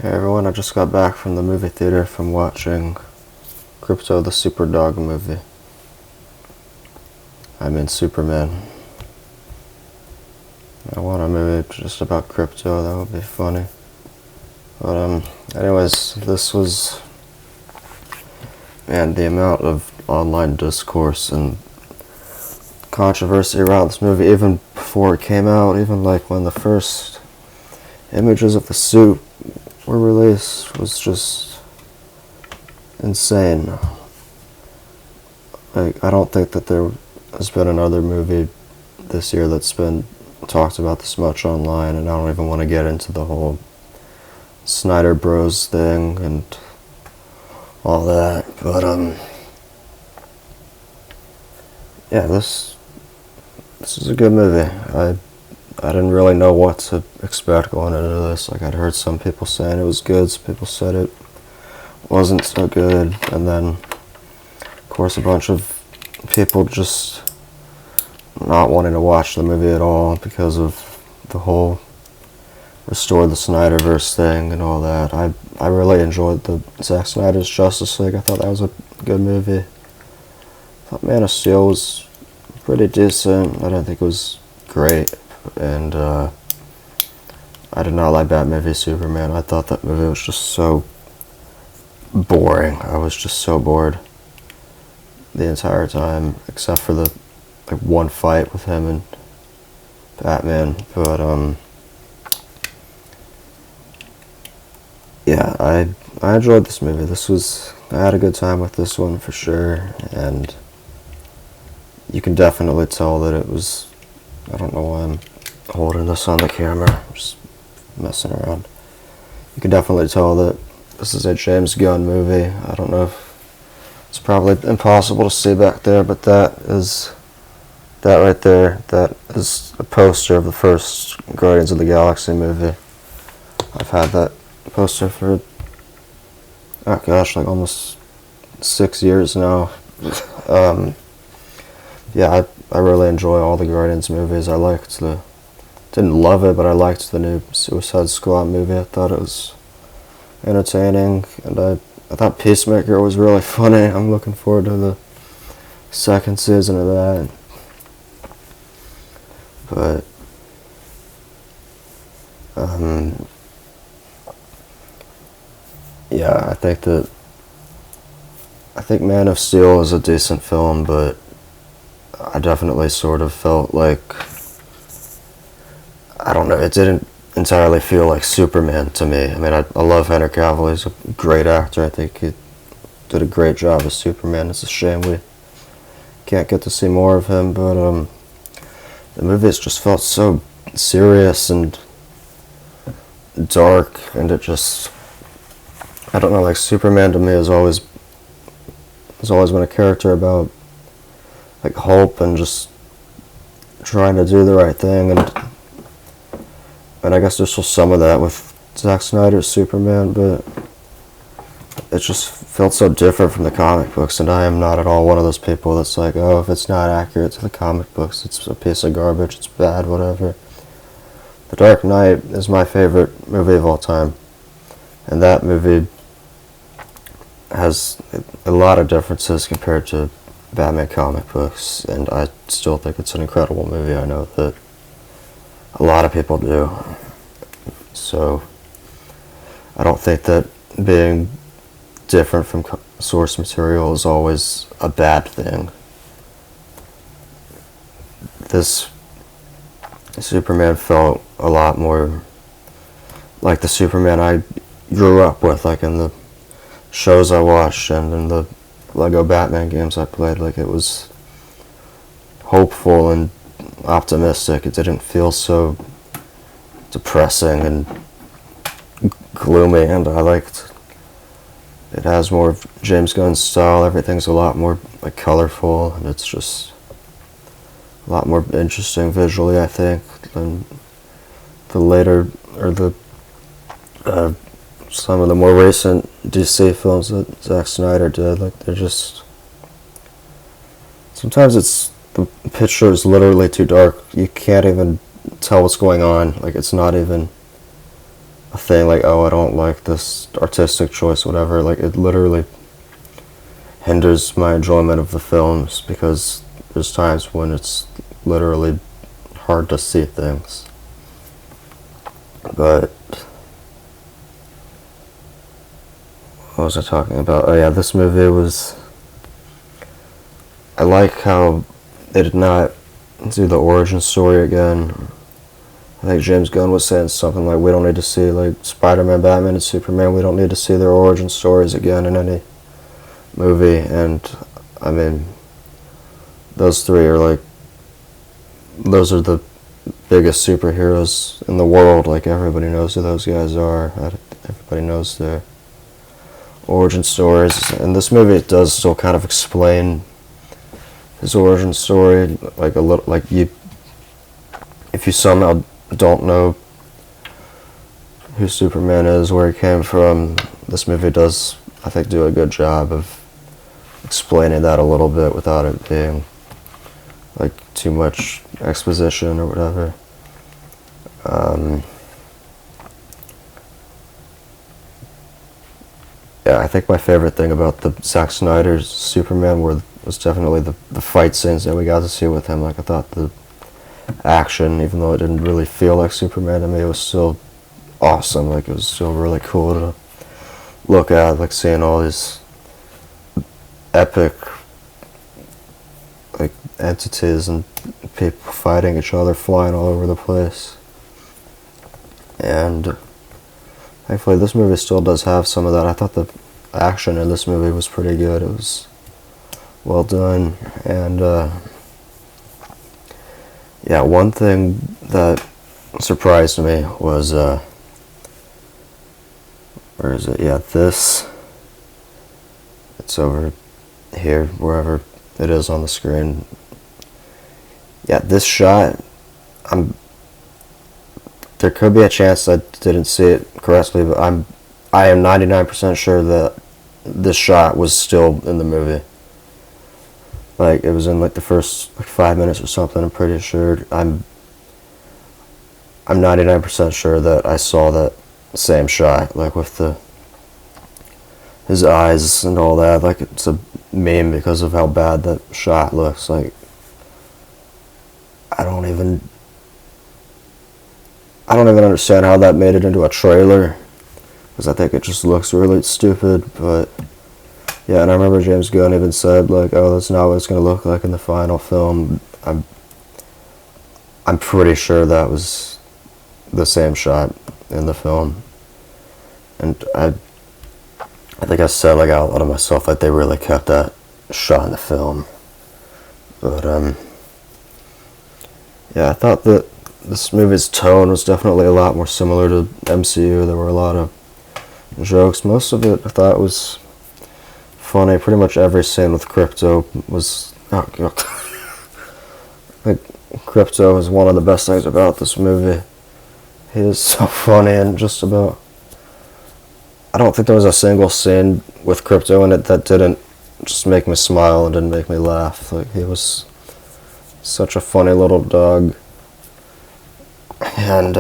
Hey everyone, I just got back from the movie theater from watching Krypto The Superdog movie. I mean Superman. I want a movie just about crypto, that would be funny. But anyways, this was, man, the amount of online discourse and controversy around this movie, even before it came out, even like when the first images of the suit were released, was just insane. Like, I don't think that there has been another movie this year that's been talked about this much online, and I don't even want to get into the whole Snyder Bros thing and all that, but yeah, this is a good movie. I didn't really know what to expect going into this. Like, I'd heard some people saying it was good, some people said it wasn't so good, and then, of course, a bunch of people just not wanting to watch the movie at all because of the whole restore the Snyderverse thing and all that. I really enjoyed the Zack Snyder's Justice League. I thought that was a good movie. I thought Man of Steel was pretty decent. I didn't think it was great, and I did not like Batman v Superman. I thought that movie was just so boring. I was just so bored the entire time, except for the one fight with him and Batman. But yeah, I enjoyed this movie. I had a good time with this one for sure, and you can definitely tell that it was, I don't know why I'm holding this on the camera, I'm just messing around. You can definitely tell that this is a James Gunn movie. I don't know if it's probably impossible to see back there, but that right there, that is a poster of the first Guardians of the Galaxy movie. I've had that poster for, oh gosh, like almost 6 years now. Yeah, I really enjoy all the Guardians movies. Didn't love it, but I liked the new Suicide Squad movie. I thought it was entertaining, and I thought Peacemaker was really funny. I'm looking forward to the second season of that. But yeah, I think Man of Steel is a decent film, but I definitely sort of felt like, I don't know, it didn't entirely feel like Superman to me. I mean, I love Henry Cavill. He's a great actor. I think he did a great job as Superman. It's a shame we can't get to see more of him, but the movies just felt so serious and dark, and it just, I don't know, like Superman to me has always been a character about like hope and just trying to do the right thing, and I guess there's still some of that with Zack Snyder's Superman, but it just felt so different from the comic books, and I am not at all one of those people that's like, oh, if it's not accurate to the comic books, it's a piece of garbage, it's bad, whatever. The Dark Knight is my favorite movie of all time, and that movie has a lot of differences compared to Batman comic books, and I still think it's an incredible movie. I know that a lot of people do, so I don't think that being different from source material is always a bad thing. This Superman felt a lot more like the Superman I grew up with, like in the shows I watched and in the Lego Batman games I played. Like, it was hopeful and optimistic. It didn't feel so depressing and gloomy, and I liked it. Has more of James Gunn's style. Everything's a lot more like colorful, and it's just a lot more interesting visually, I think, than the later, or the some of the more recent DC films that Zack Snyder did. Like, they're just, sometimes the picture is literally too dark. You can't even tell what's going on. Like, it's not even a thing like, oh, I don't like this artistic choice, whatever. Like, it literally hinders my enjoyment of the films because there's times when it's literally hard to see things. But what was I talking about? Oh yeah, this movie was... I like how they did not do the origin story again. I think James Gunn was saying something like, we don't need to see, like, Spider-Man, Batman, and Superman, we don't need to see their origin stories again in any movie. And, I mean, those three are, like, those are the biggest superheroes in the world. Like, everybody knows who those guys are. Everybody knows their origin stories. And this movie does still kind of explain his origin story, like, a little, like, if you somehow don't know who Superman is, where he came from, this movie does, I think, do a good job of explaining that a little bit without it being like too much exposition or whatever. Yeah, I think my favorite thing about the Zack Snyder's Superman was definitely the fight scenes that we got to see with him. Like, I thought the action, even though it didn't really feel like Superman to me, it was still awesome. Like, it was still really cool to look at, like, seeing all these epic, like, entities and people fighting each other, flying all over the place. And thankfully this movie still does have some of that. I thought the action in this movie was pretty good. It was well done. And yeah, one thing that surprised me was, where is it? Yeah, this. It's over here, wherever it is on the screen. Yeah, this shot, there could be a chance I didn't see it correctly, but I am 99% sure that this shot was still in the movie. Like, it was in, like, the first, like, 5 minutes or something. I'm pretty sure. I'm 99% sure that I saw that same shot, like, with his eyes and all that. Like, it's a meme because of how bad that shot looks. Like, I don't even understand how that made it into a trailer, because I think it just looks really stupid. But yeah, and I remember James Gunn even said, like, oh, that's not what it's going to look like in the final film. I'm pretty sure that was the same shot in the film. And I think I said, like, out loud to myself, like, they really kept that shot in the film. But yeah, I thought that this movie's tone was definitely a lot more similar to MCU. There were a lot of jokes. Most of it I thought was funny. Pretty much every scene with Krypto was... Oh, God. Like, Krypto is one of the best things about this movie. He is so funny, and just about... I don't think there was a single scene with Krypto in it that didn't just make me smile and didn't make me laugh. Like, he was such a funny little dog. And,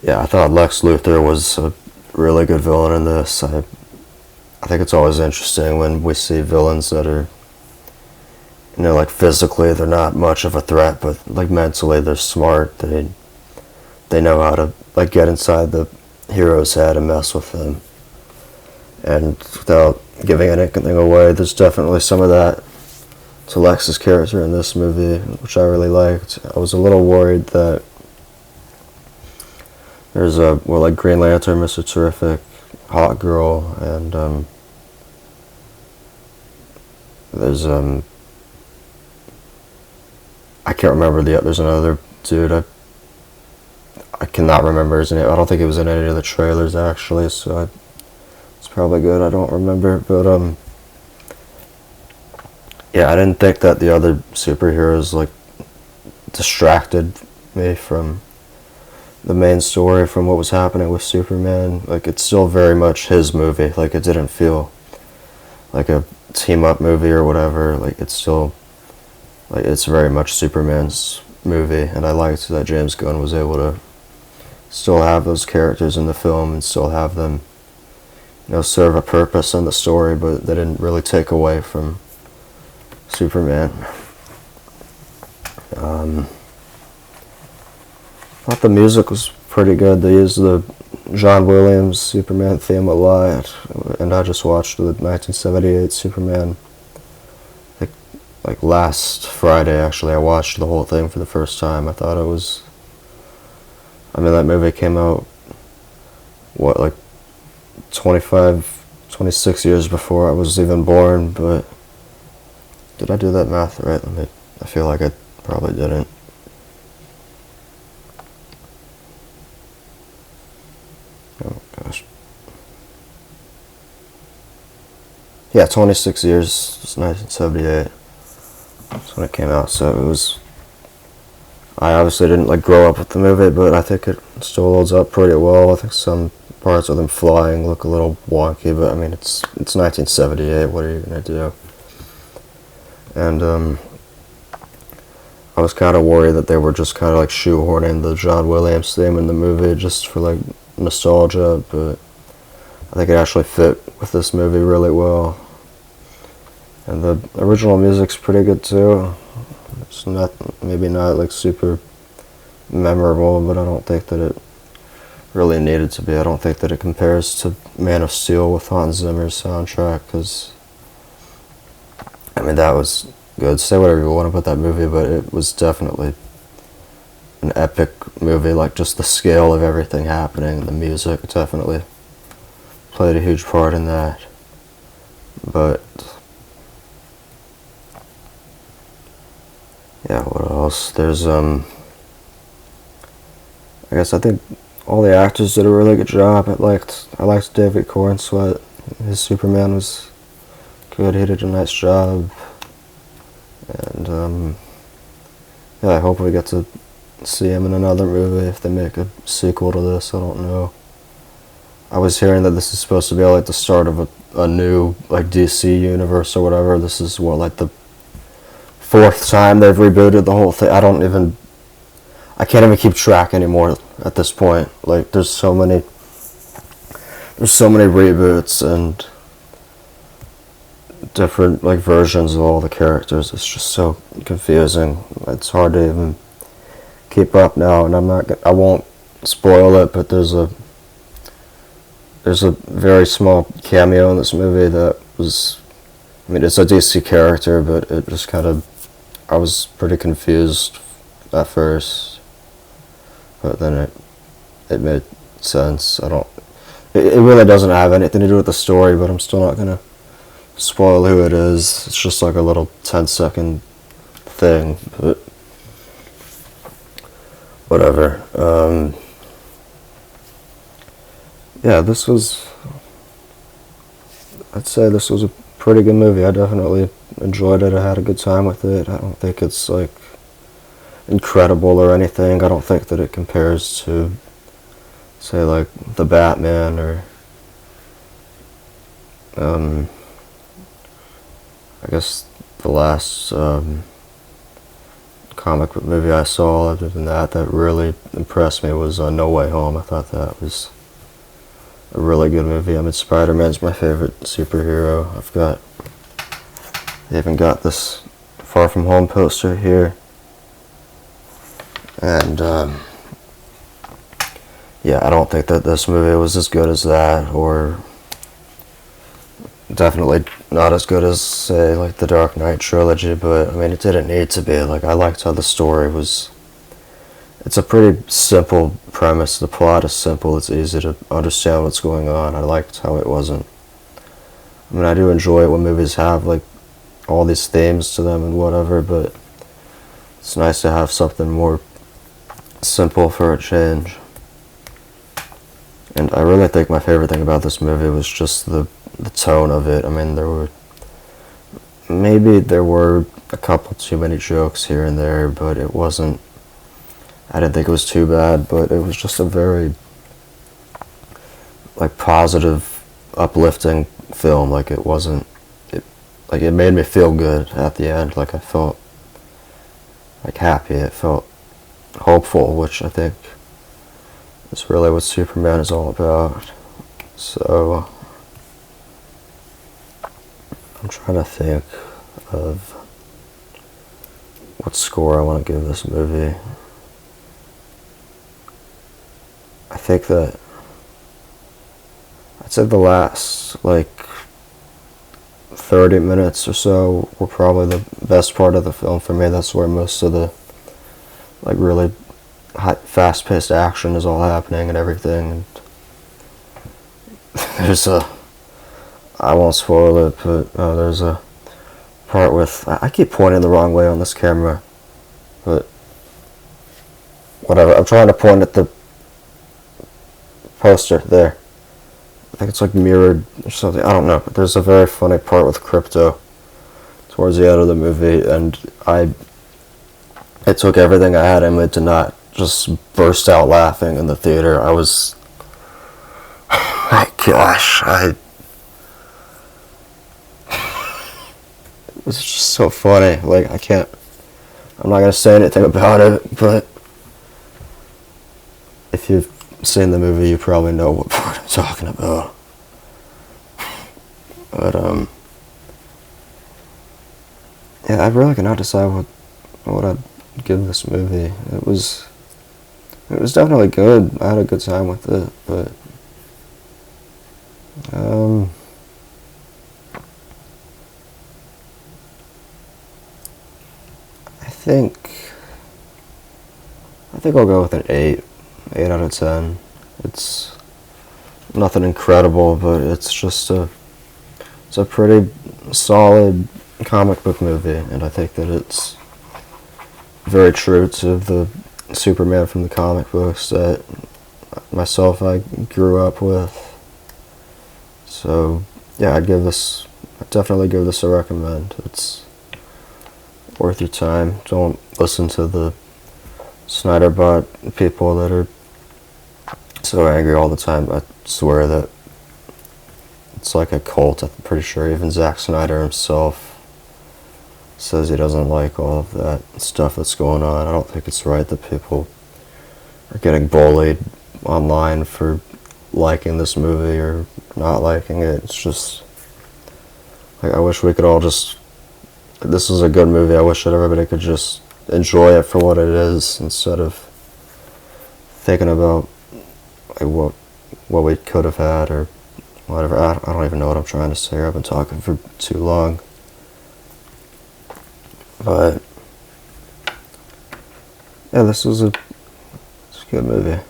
yeah, I thought Lex Luthor was a really good villain in this. I think it's always interesting when we see villains that are, you know, like, physically they're not much of a threat, but, like, mentally they're smart. They know how to, like, get inside the hero's head and mess with them. And without giving anything away, there's definitely some of that to Lex's character in this movie, which I really liked. I was a little worried that there's like, Green Lantern, Mr. Terrific, Hot Girl, and there's I can't remember there's another dude. I cannot remember his name. I don't think it was in any of the trailers, actually, so it's probably good I don't remember. But yeah, I didn't think that the other superheroes, like, distracted me from the main story, from what was happening with Superman. Like, it's still very much his movie. Like, it didn't feel like a team-up movie or whatever. Like, it's still, like, it's very much Superman's movie, and I liked that James Gunn was able to still have those characters in the film and still have them, serve a purpose in the story, but they didn't really take away from Superman. I thought the music was pretty good. They used the John Williams Superman theme a lot, and I just watched the 1978 Superman like last Friday. Actually, I watched the whole thing for the first time. I thought it was, that movie came out, like 26 years before I was even born, but did I do that math right? I feel like I probably didn't. Oh gosh. Yeah, 26 years. It's 1978. That's when it came out, so it was... I obviously didn't grow up with the movie, but I think it still holds up pretty well. I think some parts of them flying look a little wonky, but it's 1978. What are you gonna do? And I was kind of worried that they were just kind of shoehorning the John Williams theme in the movie just for nostalgia, but I think it actually fit with this movie really well. And the original music's pretty good too. It's maybe not super memorable, but I don't think that it really needed to be. I don't think that it compares to Man of Steel with Hans Zimmer's soundtrack, because that was good. Say whatever you want about that movie, but it was definitely an epic movie. Just the scale of everything happening, the music definitely played a huge part in that. But yeah, what else? There's I think all the actors did a really good job. I liked David Cornsweet. His Superman was good. He did a nice job. And yeah, I hope we get to see him in another movie if they make a sequel to this. I don't know. I was hearing that this is supposed to be the start of a new DC universe or whatever. This is the fourth time they've rebooted the whole thing. I can't even keep track anymore at this point. There's so many reboots and different versions of all the characters. It's just so confusing. It's hard to even keep up now, and I won't spoil it, but there's a very small cameo in this movie that was, it's a DC character, but it just I was pretty confused at first, but then it made sense. It really doesn't have anything to do with the story, but I'm still not gonna spoil who it is. It's just a little 10-second thing, but whatever. Yeah, I'd say this was a pretty good movie. I definitely enjoyed it. I had a good time with it. I don't think it's incredible or anything. I don't think that it compares to, say, the Batman or I guess the last comic book movie I saw. Other than that really impressed me was No Way Home. I thought that was a really good movie. Spider-Man's my favorite superhero. They even got this Far From Home poster here. And yeah, I don't think that this movie was as good as that, or definitely not as good as, say, the Dark Knight trilogy, but it didn't need to be. I liked how the story was. It's a pretty simple premise. The plot is simple. It's easy to understand what's going on. I liked how it wasn't. I do enjoy it when movies have all these themes to them and whatever, but it's nice to have something more simple for a change. And I really think my favorite thing about this movie was just the tone of it. There were a couple too many jokes here and there, but it wasn't. I didn't think it was too bad, but it was just a very positive, uplifting film. It wasn't. It made me feel good at the end. I felt happy. It felt hopeful, which I think is really what Superman is all about. So I'm trying to think of what score I want to give this movie. I think that I'd say the last 30 minutes or so were probably the best part of the film for me. That's where most of the really fast-paced action is all happening and everything. And there's I won't spoil it, but there's a part with, I keep pointing the wrong way on this camera, but whatever. I'm trying to point at the poster there. I think it's mirrored or something. I don't know. But there's a very funny part with Krypto towards the end of the movie, and it took everything I had in me to not just burst out laughing in the theater. I was, my gosh, it was just so funny. I'm not gonna say anything about it, but if you've seen the movie, you probably know what part I'm talking about. But yeah, I really cannot decide what I'd give this movie. It was definitely good. I had a good time with it, but I think I'll go with an 8 out of 10. It's nothing incredible, but it's a pretty solid comic book movie, and I think that it's very true to the Superman from the comic books that I grew up with. So yeah, I'd definitely give this a recommend. It's worth your time. Don't listen to the Snyder bot people that are so angry all the time. I swear that it's like a cult. I'm pretty sure even Zack Snyder himself says he doesn't like all of that stuff that's going on. I don't think it's right that people are getting bullied online for liking this movie or not liking it. It's just I wish we could all just, this is a good movie. I wish that everybody could just enjoy it for what it is instead of thinking about what we could have had or whatever. I don't even know what I'm trying to say. I've been talking for too long. But yeah, it's a good movie. I'm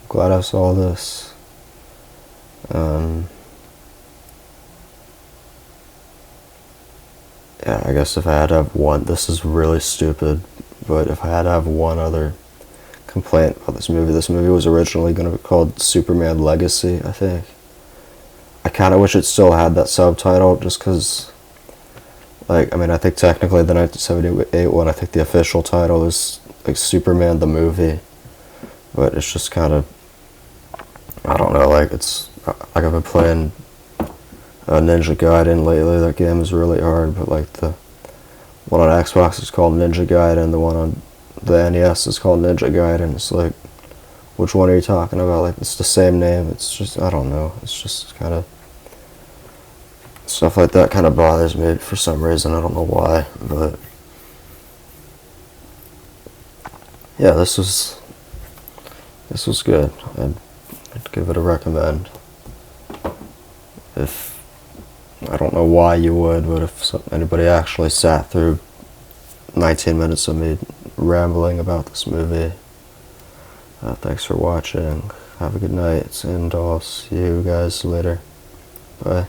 glad I saw this. Yeah, I guess if I had to have one, this is really stupid, but if I had to have one other complaint about this movie was originally going to be called Superman Legacy, I think. I kind of wish it still had that subtitle, just because, I think technically the 1978 one, I think the official title is, Superman the Movie, but it's just kind of, I don't know, it's, I've been playing Ninja Gaiden lately. That game is really hard, but the one on Xbox is called Ninja Gaiden, the one on the NES is called Ninja Gaiden. It's which one are you talking about? It's the same name. It's just, I don't know. It's just kind of, stuff like that kind of bothers me for some reason. I don't know why, but yeah, this was good. I'd give it a recommend. If, I don't know why you would, but if anybody actually sat through 19 minutes of me rambling about this movie, thanks for watching. Have a good night, and I'll see you guys later. Bye.